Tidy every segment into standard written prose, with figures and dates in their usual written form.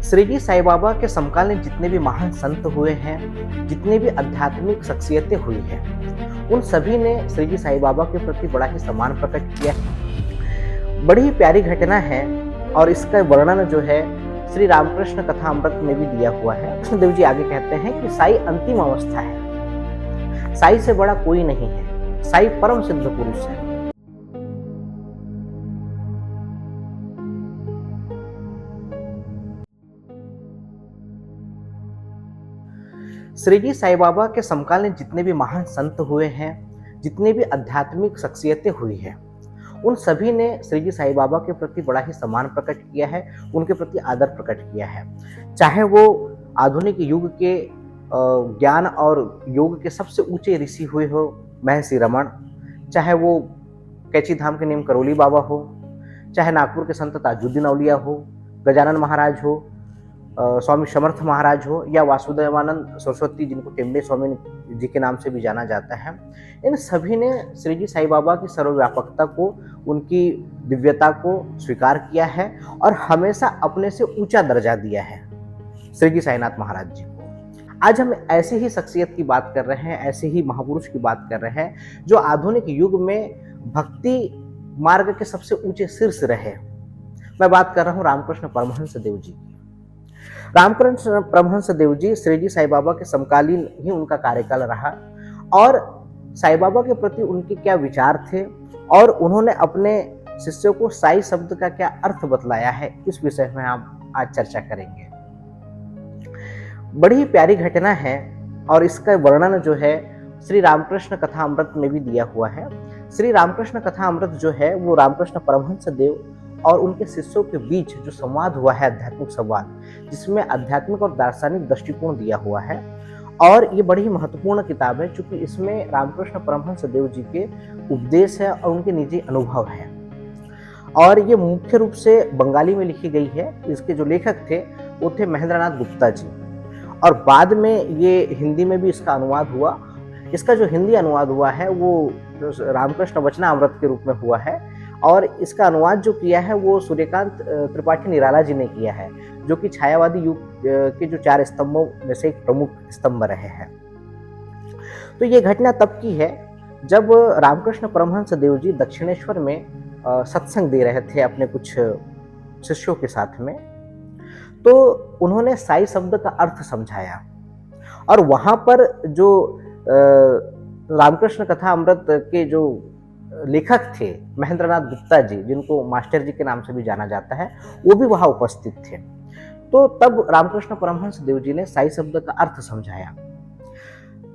श्री जी साईं बाबा के समकालीन जितने भी महान संत हुए हैं, जितनी भी आध्यात्मिक शख्सियतें हुई हैं, उन सभी ने श्री जी साईं बाबा के प्रति बड़ा ही सम्मान प्रकट किया है। बड़ी ही प्यारी घटना है और इसका वर्णन जो है श्री रामकृष्ण कथा अमृत में भी दिया हुआ है। कृष्णदेव जी आगे कहते हैं कि साई अंतिम अवस्था है, साई से बड़ा कोई नहीं है, साई परम सिद्ध पुरुष है। श्री जी साईं बाबा के समकालीन जितने भी महान संत हुए हैं, जितनी भी आध्यात्मिक शख्सियतें हुई हैं, उन सभी ने श्री जी साईं बाबा के प्रति बड़ा ही सम्मान प्रकट किया है, उनके प्रति आदर प्रकट किया है। चाहे वो आधुनिक युग के ज्ञान और योग के सबसे ऊंचे ऋषि हुए हो महर्षि रमण, चाहे वो कैची धाम के नीम करोली बाबा हो, चाहे नागपुर के संत ताजुद्दीन औलिया हो, गजानन महाराज हो, स्वामी समर्थ महाराज हो, या वासुदेवानंद सरस्वती जिनको टेम्बे स्वामी जी के नाम से भी जाना जाता है। इन सभी ने श्री जी साईं बाबा की सर्वव्यापकता को, उनकी दिव्यता को स्वीकार किया है और हमेशा अपने से ऊंचा दर्जा दिया है श्री जी साईनाथ महाराज जी को। आज हम ऐसी ही शख्सियत की बात कर रहे हैं, ऐसे ही महापुरुष की बात कर रहे हैं जो आधुनिक युग में भक्ति मार्ग के सबसे ऊंचे शीर्ष रहे। मैं बात कर रहा हूँ रामकृष्ण परमहंस देव जी की। रामकृष्ण परमहंस देव जी श्री जी साईं बाबा के समकालीन ही उनका कार्यकाल रहा और साईं बाबा के प्रति उनके क्या विचार थे और उन्होंने अपने शिष्यों को साई शब्द का क्या अर्थ बतलाया है, इस विषय में हम आज चर्चा करेंगे। बड़ी ही प्यारी घटना है और इसका वर्णन जो है श्री रामकृष्ण कथा अमृत में भी दिया हुआ है। श्री रामकृष्ण कथा अमृत जो है वो रामकृष्ण परमहंस देव और उनके शिष्यों के बीच जो संवाद हुआ है, आध्यात्मिक संवाद, जिसमें आध्यात्मिक और दार्शनिक दृष्टिकोण दिया हुआ है। और ये बड़ी ही महत्वपूर्ण किताब है क्योंकि इसमें रामकृष्ण परमहंस देव जी के उपदेश है और उनके निजी अनुभव है। और ये मुख्य रूप से बंगाली में लिखी गई है। इसके जो लेखक थे वो थे महेंद्रनाथ गुप्ता जी और बाद में ये हिंदी में भी इसका अनुवाद हुआ। इसका जो हिंदी अनुवाद हुआ है वो रामकृष्ण वचनामृत के रूप में हुआ है और इसका अनुवाद जो किया है वो सूर्यकांत त्रिपाठी निराला जी ने किया है, जो कि छायावादी युग के जो 4 स्तंभों में से एक प्रमुख स्तंभ रहे हैं। तो ये घटना तब की है जब रामकृष्ण परमहंस देव जी दक्षिणेश्वर में सत्संग दे रहे थे अपने कुछ शिष्यों के साथ में। तो उन्होंने साई शब्द का अर्थ समझाया और वहां पर जो रामकृष्ण कथा अमृत के जो लेखक थे महेंद्रनाथ गुप्ता जी, जिनको मास्टर जी के नाम से भी जाना जाता है, वो भी वहां उपस्थित थे। तो तब रामकृष्ण परमहंस देव जी ने साई शब्द का अर्थ समझाया।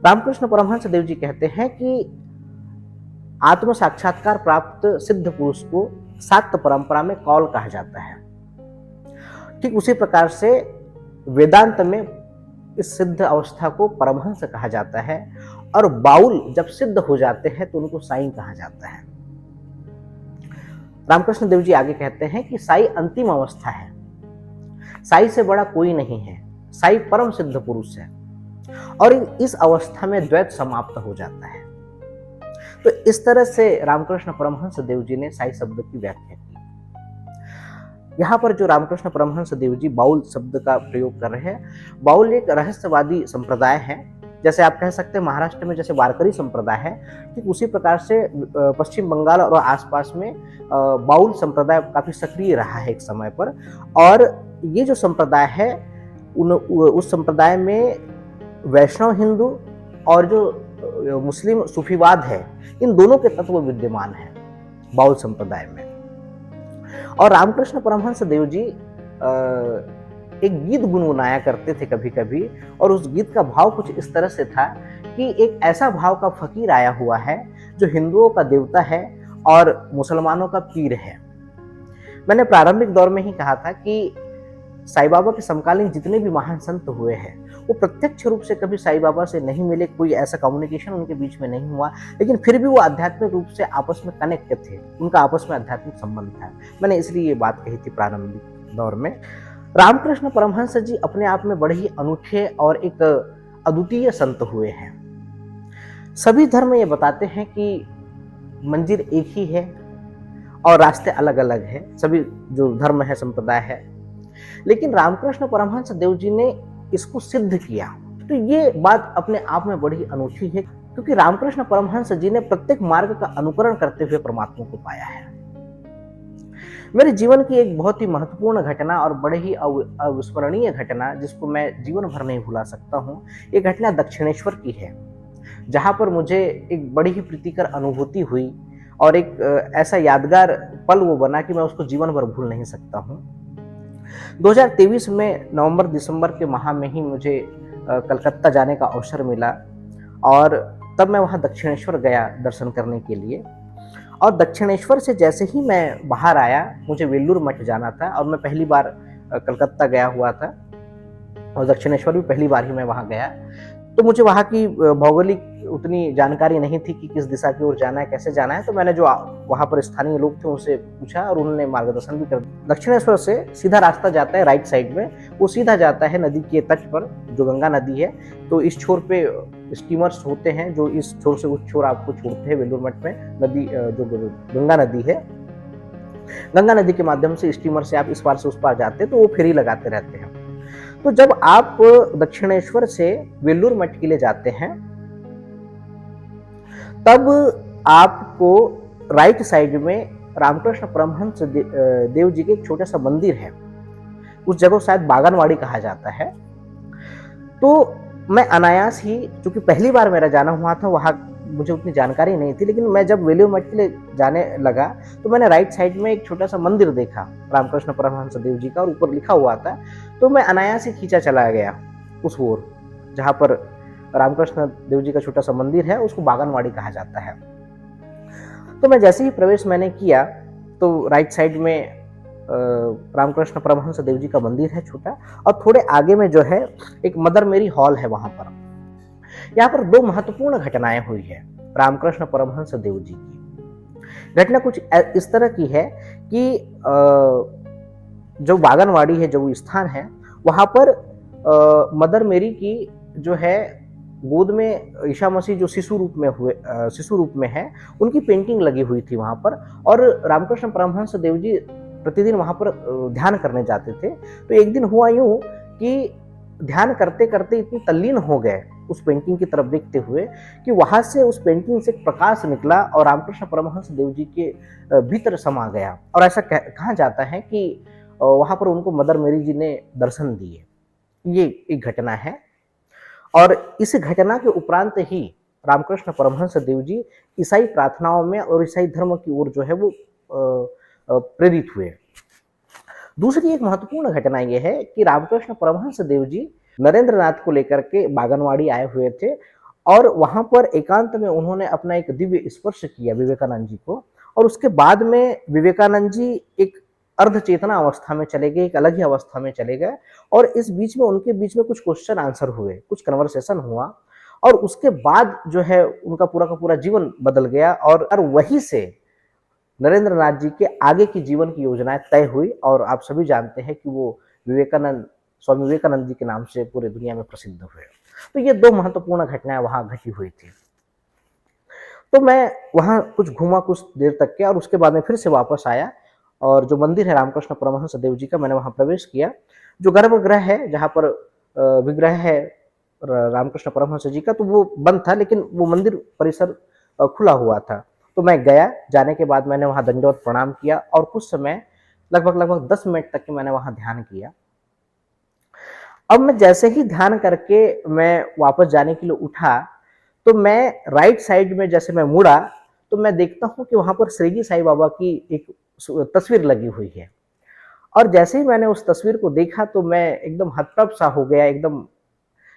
रामकृष्ण परमहंस देव जी कहते हैं कि आत्म साक्षात्कार प्राप्त सिद्ध पुरुष को शाक्त परंपरा में कौल कहा जाता है। ठीक उसी प्रकार से वेदांत में इस सिद्ध अवस्था को परमहंस कहा जाता है और बाउल जब सिद्ध हो जाते हैं तो उनको साईं कहा जाता है। रामकृष्ण देव जी आगे कहते हैं कि साई अंतिम अवस्था है, साई से बड़ा कोई नहीं है, साई परम सिद्ध पुरुष है और इस अवस्था में द्वैत समाप्त हो जाता है। तो इस तरह से रामकृष्ण परमहंस देव जी ने साई शब्द की व्याख्या की। यहाँ पर जो रामकृष्ण परमहंस देव जी बाउल शब्द का प्रयोग कर रहे हैं, बाउल एक रहस्यवादी संप्रदाय है। जैसे आप कह सकते हैं महाराष्ट्र में जैसे वारकरी संप्रदाय है, ठीक उसी प्रकार से पश्चिम बंगाल और आसपास में बाउल संप्रदाय काफी सक्रिय रहा है एक समय पर। और ये जो संप्रदाय है उस संप्रदाय में वैष्णव हिंदू और जो मुस्लिम सूफीवाद है, इन दोनों के तत्व विद्यमान है बाउल संप्रदाय में। और रामकृष्ण परमहंस देव जी एक गीत गुनगुनाया करते थे कभी कभी, और उस गीत का भाव कुछ इस तरह से था कि एक ऐसा भाव का फकीर आया हुआ है जो हिंदुओं का देवता है और मुसलमानों का पीर है। मैंने प्रारंभिक दौर में ही कहा था कि साईं बाबा के समकालीन जितने भी महान संत हुए हैं वो प्रत्यक्ष रूप से कभी साईं बाबा से नहीं मिले, कोई ऐसा कम्युनिकेशन उनके बीच में नहीं हुआ, लेकिन फिर भी वो आध्यात्मिक रूप से आपस में कनेक्ट थे, उनका आपस में आध्यात्मिक संबंध था। मैंने इसलिए ये बात कही थी प्रारंभिक दौर में। रामकृष्ण परमहंस जी अपने आप में बड़े ही अनूठे और एक अद्वितीय संत हुए हैं। सभी धर्म ये बताते हैं कि मंजिल एक ही है और रास्ते अलग अलग हैं। सभी जो धर्म है, संप्रदाय है, लेकिन रामकृष्ण परमहंस देव जी ने इसको सिद्ध किया। तो ये बात अपने आप में बड़ी अनूठी है, क्योंकि रामकृष्ण परमहंस जी ने प्रत्येक मार्ग का अनुकरण करते हुए परमात्मा को पाया है। मेरे जीवन की एक बहुत ही महत्वपूर्ण घटना और बड़े ही अविस्मरणीय घटना, जिसको मैं जीवन भर नहीं भुला सकता हूँ, ये घटना दक्षिणेश्वर की है, जहाँ पर मुझे एक बड़ी ही प्रीतिकर अनुभूति हुई और एक ऐसा यादगार पल वो बना कि मैं उसको जीवन भर भूल नहीं सकता हूँ। 2023 में नवंबर दिसंबर के माह में ही मुझे कलकत्ता जाने का अवसर मिला और तब मैं वहाँ दक्षिणेश्वर गया दर्शन करने के लिए। और दक्षिणेश्वर से जैसे ही मैं बाहर आया, मुझे वेल्लूर मठ जाना था और मैं पहली बार कलकत्ता गया हुआ था और दक्षिणेश्वर भी पहली बार ही मैं वहाँ गया। तो मुझे वहाँ की भौगोलिक उतनी जानकारी नहीं थी कि किस दिशा की ओर जाना है, कैसे जाना है। तो मैंने जो वहाँ पर स्थानीय लोग थे उनसे पूछा और उन्होंने मार्गदर्शन भी कर दिया। दक्षिणेश्वर से सीधा रास्ता जाता है राइट साइड में, वो सीधा जाता है नदी के तट पर, जो गंगा नदी है। तो इस छोर पे स्टीमर्स होते हैं जो इस छोर से उस छोर आपको छोड़ते हैं वेल्लूर मठ में। नदी जो गंगा नदी है, गंगा नदी के माध्यम से स्टीमर से आप इस पार से उस पार जाते हैं, तो वो फेरी लगाते रहते हैं। तो जब आप दक्षिणेश्वर से वेल्लूर मठ के लिए जाते हैं, तब आपको राइट साइड में रामकृष्ण परमहंस देव जी के एक छोटा सा मंदिर है। उस जगह शायद बागनवाड़ी कहा जाता है। तो मैं अनायास ही, चूंकि पहली बार मेरा जाना हुआ था, वहाँ मुझे उतनी जानकारी नहीं थी, लेकिन मैं जब वेल्लूर मठ के लिए जाने लगा तो मैंने राइट साइड में एक छोटा सा मंदिर देखा रामकृष्ण परमहंस देव जी का, और ऊपर लिखा हुआ था। तो मैं अनायास ही खींचा चला गया उस ओर जहाँ पर रामकृष्ण देव जी का छोटा सा मंदिर है, उसको बागनवाड़ी कहा जाता है। तो मैं जैसे ही प्रवेश मैंने किया तो राइट साइड में रामकृष्ण परमहंस देव जी का मंदिर है छोटा, और थोड़े आगे में जो है एक मदर मेरी हॉल है। वहां पर यहाँ पर दो महत्वपूर्ण घटनाएं हुई है रामकृष्ण परमहंस देव जी की। घटना कुछ इस तरह की है कि जो बागनवाड़ी है, जो स्थान है, वहां पर मदर मेरी की जो है गोद में ईशा मसीह जो शिशु रूप में है, उनकी पेंटिंग लगी हुई थी वहां पर। और रामकृष्ण परमहंस देव जी प्रतिदिन वहां पर ध्यान करने जाते थे। तो एक दिन हुआ यूं कि ध्यान करते करते इतनी तल्लीन हो गए उस पेंटिंग की तरफ देखते हुए कि वहां से उस पेंटिंग से प्रकाश निकला और रामकृष्ण परमहंस देव जी के भीतर समा गया। और ऐसा कहा जाता है कि वहां पर उनको मदर मेरी जी ने दर्शन दिए। ये एक घटना है। और इस घटना के उपरांत ही रामकृष्ण परमहंस देव जी ईसाई प्रार्थनाओं में और ईसाई धर्म की ओर जो है वो प्रेरित हुए। दूसरी एक महत्वपूर्ण घटना यह है कि रामकृष्ण परमहंस देव जी नरेंद्र नाथ को लेकर के बागनवाड़ी आए हुए थे और वहां पर एकांत में उन्होंने अपना एक दिव्य स्पर्श किया विवेकानंद जी को। और उसके बाद में विवेकानंद जी एक अर्ध चेतना अवस्था में चले गए, एक अलग ही अवस्था में चले गए। और इस बीच में उनके बीच में कुछ क्वेश्चन आंसर हुए, कुछ कन्वर्सेशन हुआ, और उसके बाद जो है उनका पूरा का पूरा जीवन बदल गया। और वहीं से नरेंद्र नाथ जी के आगे की जीवन की योजनाएं तय हुई। और आप सभी जानते हैं कि वो स्वामी विवेकानंद जी के नाम से पूरी दुनिया में प्रसिद्ध हुए। तो ये दो महत्वपूर्ण घटनाएं वहां घटी हुई थी। तो मैं वहां कुछ घूमा कुछ देर तक के, और उसके बाद में फिर से वापस आया और जो मंदिर है रामकृष्ण परमहंस देव जी का, मैंने वहां प्रवेश किया। जो गर्भगृह है जहाँ पर विग्रह है रामकृष्ण परमहंस जी का, तो वो बंद था, लेकिन वो मंदिर परिसर खुला हुआ था। तो मैं गया, जाने के बाद मैंने वहां दंडवत प्रणाम किया और कुछ समय लगभग 10 मिनट तक के मैंने वहां ध्यान किया। अब मैं जैसे ही ध्यान करके मैं वापस जाने के लिए उठा, तो मैं राइट साइड में जैसे मैं मुड़ा तो मैं देखता हूं कि वहां पर श्रीजी साईं बाबा की एक तस्वीर लगी हुई है। और जैसे ही मैंने उस तस्वीर को देखा तो मैं एकदम हतप्रभ सा हो गया, एकदम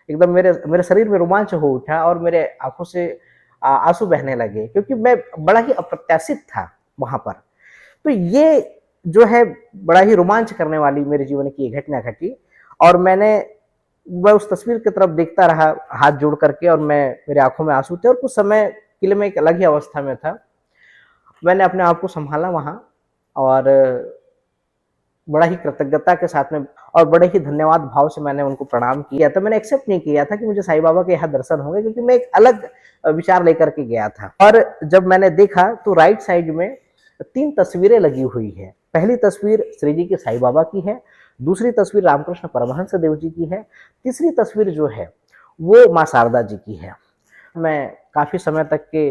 मेरे शरीर में रोमांच हो उठा और मेरे आंखों से आंसू बहने लगे, क्योंकि मैं बड़ा ही अप्रत्याशित था वहां पर। तो ये जो है बड़ा ही रोमांच करने वाली मेरे जीवन की एक घटना घटी। और मैं उस तस्वीर की तरफ देखता रहा हाथ जोड़ करके, और मेरे आंखों में आंसू थे और कुछ समय के लिए मैं एक अलग ही अवस्था में था। मैंने अपने आप को संभाला वहां और बड़ा ही कृतज्ञता के साथ में और बड़े ही धन्यवाद भाव से मैंने उनको प्रणाम किया था। मैंने एक्सेप्ट नहीं किया था कि मुझे साईं बाबा के यहाँ दर्शन होंगे, क्योंकि मैं एक अलग विचार लेकर के गया था। और जब मैंने देखा तो राइट साइड में 3 तस्वीरें लगी हुई है। पहली तस्वीर श्री जी के साईं बाबा की है, दूसरी तस्वीर रामकृष्ण परमहंस देव जी की है। तीसरी तस्वीर जो है वो माँ शारदा जी की है। मैं काफ़ी समय तक के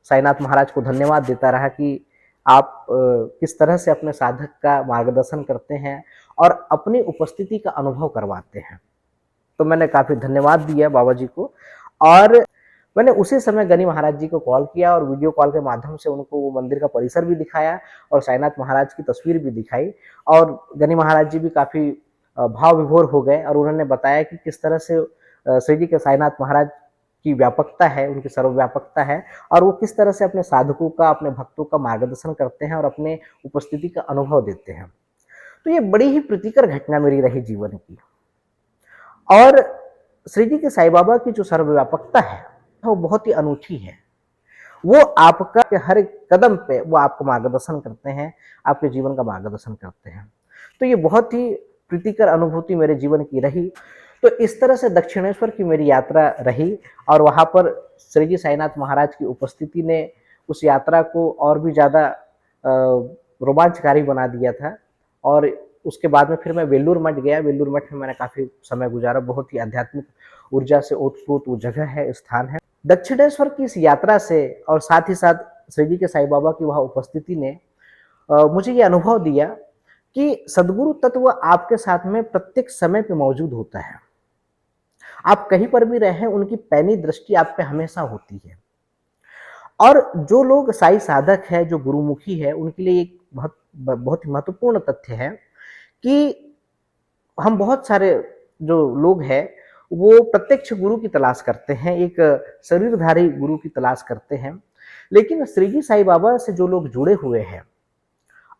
साईनाथ महाराज को धन्यवाद देता रहा कि आप किस तरह से अपने साधक का मार्गदर्शन करते हैं और अपनी उपस्थिति का अनुभव करवाते हैं। तो मैंने काफ़ी धन्यवाद दिया बाबा जी को और मैंने उसी समय गनी महाराज जी को कॉल किया और वीडियो कॉल के माध्यम से उनको वो मंदिर का परिसर भी दिखाया और साईनाथ महाराज की तस्वीर भी दिखाई और गनी महाराज जी भी काफ़ी भाव विभोर हो गए और उन्होंने बताया कि किस तरह से श्री जी के साईनाथ महाराज की व्यापकता है, उनकी सर्वव्यापकता है और वो किस तरह से अपने साधकों का, अपने भक्तों का मार्गदर्शन करते हैं और अपने उपस्थिति का अनुभव देते हैं। तो ये बड़ी ही प्रीतिकर घटना मेरी रही जीवन की। और श्री जी के साईं बाबा की जो सर्वव्यापकता है, वो बहुत ही अनूठी है। वो आपका हर एक कदम पे वो आपको मार्गदर्शन करते हैं, आपके जीवन का मार्गदर्शन करते हैं। तो ये बहुत ही प्रीतिकर अनुभूति मेरे जीवन की रही। तो इस तरह से दक्षिणेश्वर की मेरी यात्रा रही और वहाँ पर श्री जी साईनाथ महाराज की उपस्थिति ने उस यात्रा को और भी ज़्यादा रोमांचकारी बना दिया था और उसके बाद में फिर मैं वेल्लूर मठ गया। वेल्लूर मठ में मैंने काफ़ी समय गुजारा, बहुत ही आध्यात्मिक ऊर्जा से ओतप्रोत वो जगह है, स्थान है। दक्षिणेश्वर की इस यात्रा से और साथ ही साथ श्री जी के साईं बाबा की वहाँ उपस्थिति ने मुझे ये अनुभव दिया कि सद्गुरु तत्व आपके साथ में प्रत्येक समय पे मौजूद होता है। आप कहीं पर भी रहें, उनकी पैनी दृष्टि आप पे हमेशा होती है। और जो लोग साईं साधक है, जो गुरुमुखी है, उनके लिए एक बहुत ही महत्वपूर्ण तथ्य है कि हम बहुत सारे जो लोग हैं, वो प्रत्यक्ष गुरु की तलाश करते हैं, एक शरीरधारी गुरु की तलाश करते हैं। लेकिन श्री जी साईं बाबा से जो लोग जुड़े हुए हैं,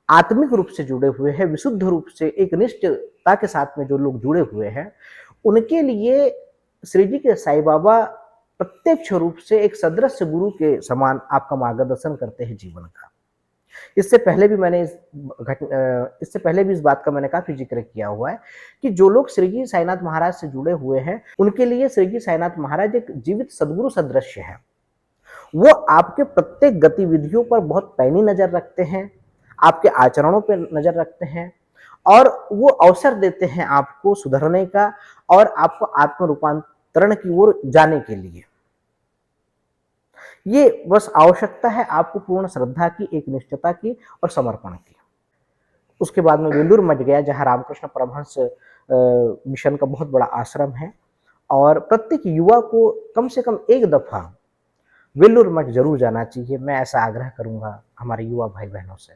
आत्मिक रूप से जुड़े हुए हैं, विशुद्ध रूप से एक निष्ठता के साथ में जो लोग जुड़े हुए हैं, उनके लिए श्री जी के साईं बाबा प्रत्यक्ष रूप से एक सदृश गुरु के समान आपका मार्गदर्शन करते हैं जीवन का। इससे पहले भी इस बात का मैंने काफ़ी ज़िक्र किया हुआ है कि जो लोग श्री जी साईनाथ महाराज से जुड़े हुए हैं, उनके लिए श्री जी साईनाथ महाराज एक जीवित सद्गुरु सदृश्य है। वो आपके प्रत्येक गतिविधियों पर बहुत पैनी नज़र रखते हैं, आपके आचरणों पे नज़र रखते हैं और वो अवसर देते हैं आपको सुधरने का और आपको आत्म रूपांतरण की ओर जाने के लिए। ये बस आवश्यकता है आपको पूर्ण श्रद्धा की, एक निष्ठता की और समर्पण की। उसके बाद मैं वेल्लूर मठ गया, जहाँ रामकृष्ण परमहंस मिशन का बहुत बड़ा आश्रम है और प्रत्येक युवा को कम से कम एक दफ़ा वेल्लूर मठ ज़रूर जाना चाहिए। मैं ऐसा आग्रह करूँगा हमारे युवा भाई-बहनों से।